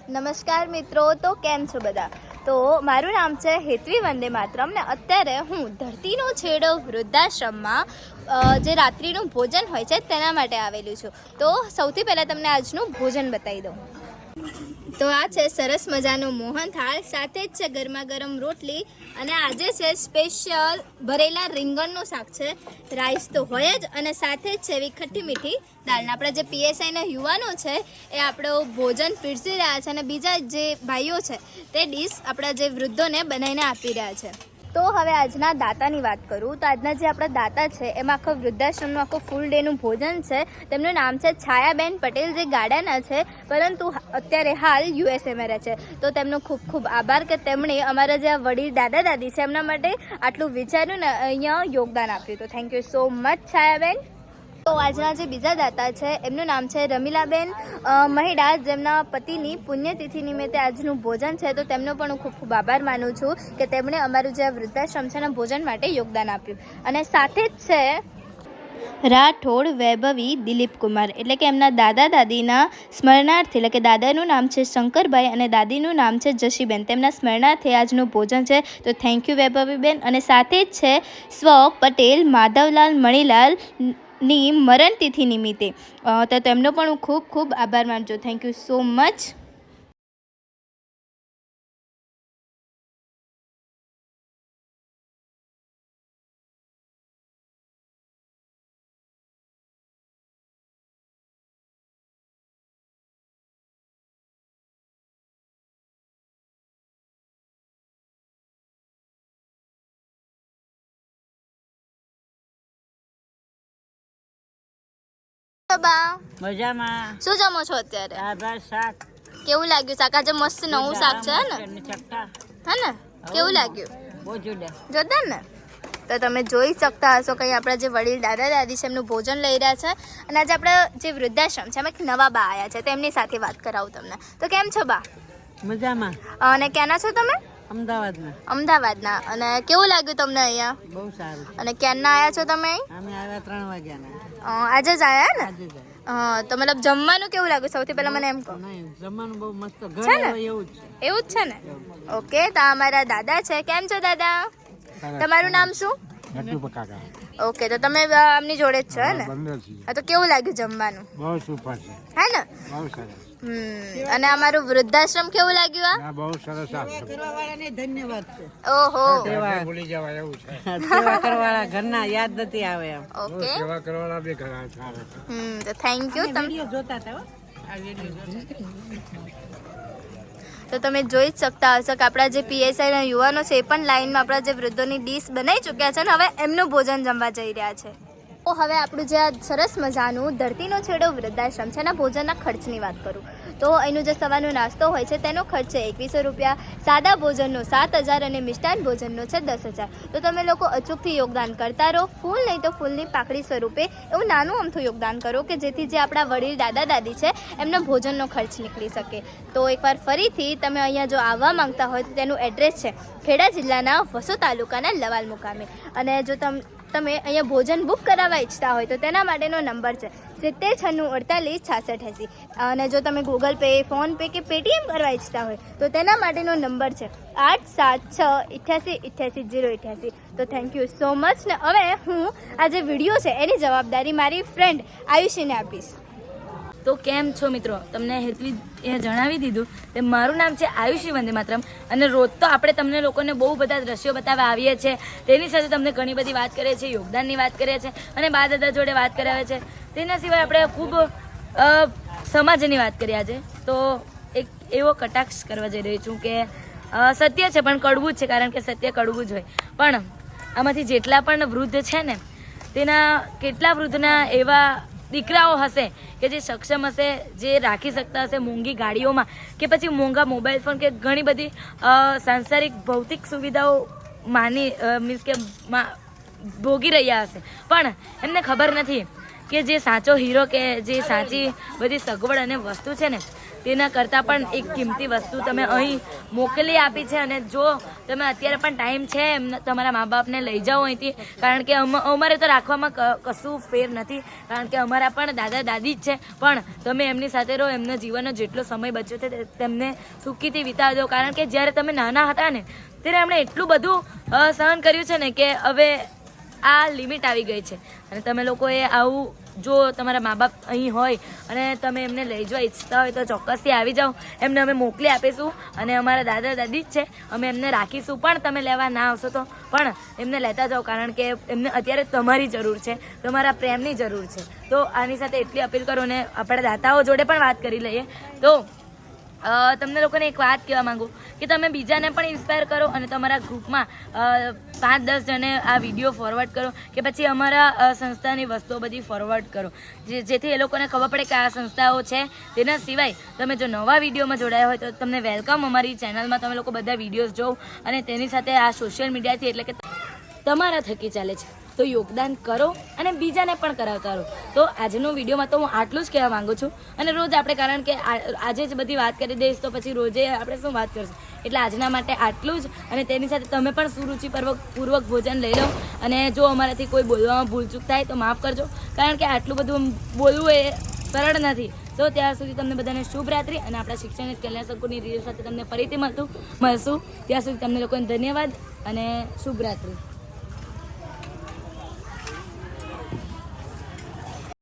નમસ્કાર મિત્રો, તો કેમ છો બધા? તો મારું નામ છે હેતવી વંદે માતરમ ને અત્યારે હું ધરતીનો છેડો વૃદ્ધાશ્રમમાં જે રાત્રિનું ભોજન હોય છે તેના માટે આવેલું છું. તો સૌથી પહેલાં તમને આજનું ભોજન બતાવી દઉં. તો આ છે સરસ મજાનું મોહનથાળ, સાથે જ છે ગરમા ગરમ રોટલી અને આજે છે સ્પેશિયલ ભરેલા રીંગણનું શાક છે. રાઈસ તો હોય જ અને સાથે જ છે એવી ખટ્ટી મીઠી દાળ. આપણા જે પીએસઆઈના યુવાનો છે એ આપણો ભોજન પીરસી રહ્યા છે અને બીજા જે ભાઈઓ છે તે ડીશ આપણા જે વૃદ્ધોને બનાવીને આપી રહ્યા છે. તો હવે આજના દાતાની વાત કરું તો આજના જે આપણા દાતા છે એમાં આખો વૃદ્ધાશ્રમનું આખું ફૂલ ડેનું ભોજન છે. તેમનું નામ છે છાયાબેન પટેલ, જે ગાડાના છે પરંતુ અત્યારે હાલ યુએસએમાં રહે છે. તો તેમનો ખૂબ ખૂબ આભાર કે તેમણે અમારા જે વડીલ દાદા દાદી છે એમના માટે આટલું વિચાર્યું ને અહીંયા યોગદાન આપ્યું. તો thank you so much Chhayaben. તો આજના જે બીજા દાતા છે એમનું નામ છે રમીલાબેન મહિડા, જેમના પતિની પુણ્યતિથિ નિમિત્તે આજનું ભોજન છે. તો તેમનો પણ હું ખૂબ ખૂબ આભાર માનું છું કે તેમણે અમારું જે વૃદ્ધાશ્રમ છે એના ભોજન માટે યોગદાન આપ્યું. અને સાથે જ છે રાઠોડ વૈભવી દિલીપ કુમાર, એટલે કે એમના દાદા દાદીના સ્મરણાર્થે, એટલે કે દાદાનું નામ છે શંકરભાઈ અને દાદીનું નામ છે જશીબેન, તેમના સ્મરણાર્થે આજનું ભોજન છે. તો થેન્ક યુ વૈભવીબેન. અને સાથે જ છે સ્વ પટેલ માધવલાલ મણીલાલ ની મરણ તિથિ નિમિત્તે, તો તેમનો પણ હું ખૂબ ખૂબ આભાર માનું છું. Thank you so much. મજામાં. શું જમો છો અત્યારે? આભાર શાક. કેવું લાગ્યું શાક? આજે મસ્ત નવું શાક છે ને, હે ને? કેવું લાગ્યું? બહુ જોરદાર ને? તો તમે જોઈ શકતા હશો કે આપણા જે વડીલ દાદા દાદી છે એમનું ભોજન લઈ રહ્યા છે. અને આજે આપણા જે વૃદ્ધાશ્રમ છે એમાં એક નવા બા આવ્યા છે, તેમની સાથે વાત કરાવું તમને. તો કેમ છો બા? મજામાં. અને ક્યાંના છો તમે? અમદાવાદના. અને કેવું લાગ્યું તમને અહીંયા? બહુ સારું. અને ક્યારના આવ્યા છો તમે? અમે આવ્યા 3 વાગ્યાના. આજે જ આવ્યા ને? આજે જ. તો મતલબ જમવાનું કેવું લાગ્યું? સૌથી પહેલા મને એમ કહો. નહીં, જમવાનું બહુ મસ્ત છે ઘરે ને? હોય એવું જ છે. એવું જ છે ને? ઓકે. તો આ અમારા દાદા છે. કેમ છો દાદા? તમારું નામ શું? ઓકે. તો તમે આમની જોડે જ છો હે ને? હા. તો કેવું લાગ્યું જમવાનું? બહુ સુપર છે. હે ને? બહુ સરસ. અને અમારું વૃદ્ધાશ્રમ કેવું લાગ્યું? આ બહુ સરસ. કરવાવાળાને ધન્યવાદ છે. ઓહો. ભૂલી જવાય એવું છે. સેવા કરવાવાળા ઘરના યાદ નથી આવે એમ. ઓકે. સેવા કરવાના બી ઘણા સારા છે. તો થેન્ક યુ. વિડીયો જોતા હતા હો. આ વિડીયો જોતા. તો તમે જોઈ જ શકતા હશો કે આપણા જે પીએસઆઈના યુવાનો છે એ પણ લાઈનમાં આપણા જે વૃદ્ધોની ડીશ બનાવી ચૂક્યા છે અને હવે એમનું ભોજન જમવા જઈ રહ્યા છે. તો હવે આપણું જે આ સરસ મજાનું ધરતીનો છેડો વૃદ્ધાશ્રમ છે એના ભોજનના ખર્ચની વાત કરું તો એનું જે સવારનો નાસ્તો હોય છે તેનો ખર્ચ છે 2100 રૂપિયા, સાદા ભોજનનો 7000 અને મિષ્ટાન ભોજનનો છે 10000. તો તમે લોકો અચૂકથી યોગદાન કરતા રહો. ફૂલ નહીં તો ફૂલની પાકડી સ્વરૂપે એવું નાનું અમથું યોગદાન કરો કે જેથી જે આપણા વડીલ દાદા દાદી છે એમનો ભોજનનો ખર્ચ નીકળી શકે. તો એકવાર ફરીથી તમે અહીંયા જો આવવા માંગતા હોય તો તેનું એડ્રેસ છે ખેડા જિલ્લાના વસો તાલુકાના લવાલ મુકામે. અને જો તમે અહીંયા ભોજન બુક કરાવવા ઈચ્છતા હોય તો તેના માટેનો નંબર છે 7096486680. અને જો તમે ગૂગલ પે, ફોનપે કે પેટીએમ કરવા ઈચ્છતા હોય તો તેના માટેનો નંબર છે 8768888088. તો થેન્ક યુ સો મચ. ને હવે હું આ જે વિડીયો છે એની જવાબદારી મારી ફ્રેન્ડ આયુષીને આપીશ. તો કેમ છો મિત્રો? તમને હેતવી એ જણાવી દીધું તે મારું નામ છે આયુષી વંદે માતરમ. અને રોજ તો આપણે તમને લોકોને બહુ બધા દ્રશ્યો બતાવવા આવીએ છીએ. તેની સાથે તમને ઘણી બધી વાત કરીએ છીએ, યોગદાનની વાત કરીએ છીએ અને બા દાદા જોડે વાત કરાવે છે. તેના સિવાય આપણે ખૂબ સમાજની વાત કરી આજે. તો એક એવો કટાક્ષ કરવા જઈ રહી છું કે સત્ય છે પણ કડવું જ છે, કારણ કે સત્ય કડવું જ હોય. પણ આમાંથી જેટલા પણ વૃદ્ધ છે ને તેના કેટલા વૃદ્ધના એવા દીકરાઓ હશે કે જે સક્ષમ હશે, જે રાખી શકતા હશે મોંઘી ગાડીઓમાં કે પછી મોંઘા મોબાઈલ ફોન કે ઘણી બધી સાંસારિક ભૌતિક સુવિધાઓ મીન્સ કે ભોગી રહ્યા હશે. પણ એમને ખબર નથી કે જે સાચો હીરો કે જે સાચી બધી સગવડ અને વસ્તુ છે ને તેના કરતાં પણ એક કિંમતી વસ્તુ તમે અહીં મોકલી આપી છે. અને જો તમે અત્યારે પણ ટાઈમ છે એમ તમારા મા બાપને લઈ જાઓ અહીંથી, કારણ કે અમારે તો રાખવામાં કશું ફેર નથી, કારણ કે અમારા પણ દાદા દાદી જ છે. પણ તમે એમની સાથે રહો, એમનો જીવનનો જેટલો સમય બચ્યો છે તેમને સુખીથી વિતાવી દો, કારણ કે જ્યારે તમે નાના હતા ને ત્યારે એમણે એટલું બધું સહન કર્યું છે ને કે હવે આ લિમિટ આવી ગઈ છે. અને તમે લોકોએ આવું, જો તમારા મા બાપ અહીં હોય અને તમે એમને લઈ જવા ઈચ્છતા હોય તો ચોક્કસથી આવી જાઓ. એમને અમે મોકલી આપીશું અને અમારા દાદા દાદી જ છે, અમે એમને રાખીશું. પણ તમે લેવા ના આવશો તો પણ એમને લેતા જાઓ, કારણ કે એમને અત્યારે તમારી જરૂર છે, તમારા પ્રેમની જરૂર છે. તો આની સાથે એટલી અપીલ કરો. અને આપણા દાતાઓ જોડે પણ વાત કરી લઈએ. તો તમને લોકોને એક વાત કહેવા માંગુ કે તમે બીજાને પણ ઇન્સ્પાયર કરો અને તમારા ગ્રુપમાં 5-10 જણે આ વિડીયો ફોરવર્ડ કરો, કે પછી અમારા સંસ્થાની વસ્તુઓ બધી ફોરવર્ડ કરો, જેથી એ લોકોને ખબર પડે કે આ સંસ્થાઓ છે. તેના સિવાય તમે જો નવા વિડીયોમાં જોડાયા હોય તો તમને વેલકમ. અમારી ચેનલમાં તમે લોકો બધા વિડીયોઝ જોવો અને તેની સાથે આ સોશિયલ મીડિયાથી, એટલે કે તમારા થકી ચાલે છે, તો યોગદાન કરો અને બીજાને પણ કરાવતા રહો. તો આજનો વિડીયોમાં તો હું આટલું જ કહેવા માંગુ છું. અને રોજ આપણે, કારણ કે આજે જ બધી વાત કરી દઈશ તો પછી રોજે આપણે શું વાત કરશું, એટલે આજના માટે આટલું જ. અને તેની સાથે તમે પણ સુરુચિપૂર્વક ભોજન લઈ લો. અને જો અમારાથી કોઈ બોલવામાં ભૂલચૂક થાય તો માફ કરજો, કારણ કે આટલું બધું બોલવું એ સરળ નથી. તો ત્યાર સુધી તમને બધાને શુભ રાત્રિ. અને આપણા શિક્ષણ કલ્યાણ સંકુલની રીલ સાથે તમને ફરીથી મળશું. ત્યાં સુધી તમને લોકોને ધન્યવાદ અને શુભ રાત્રિ.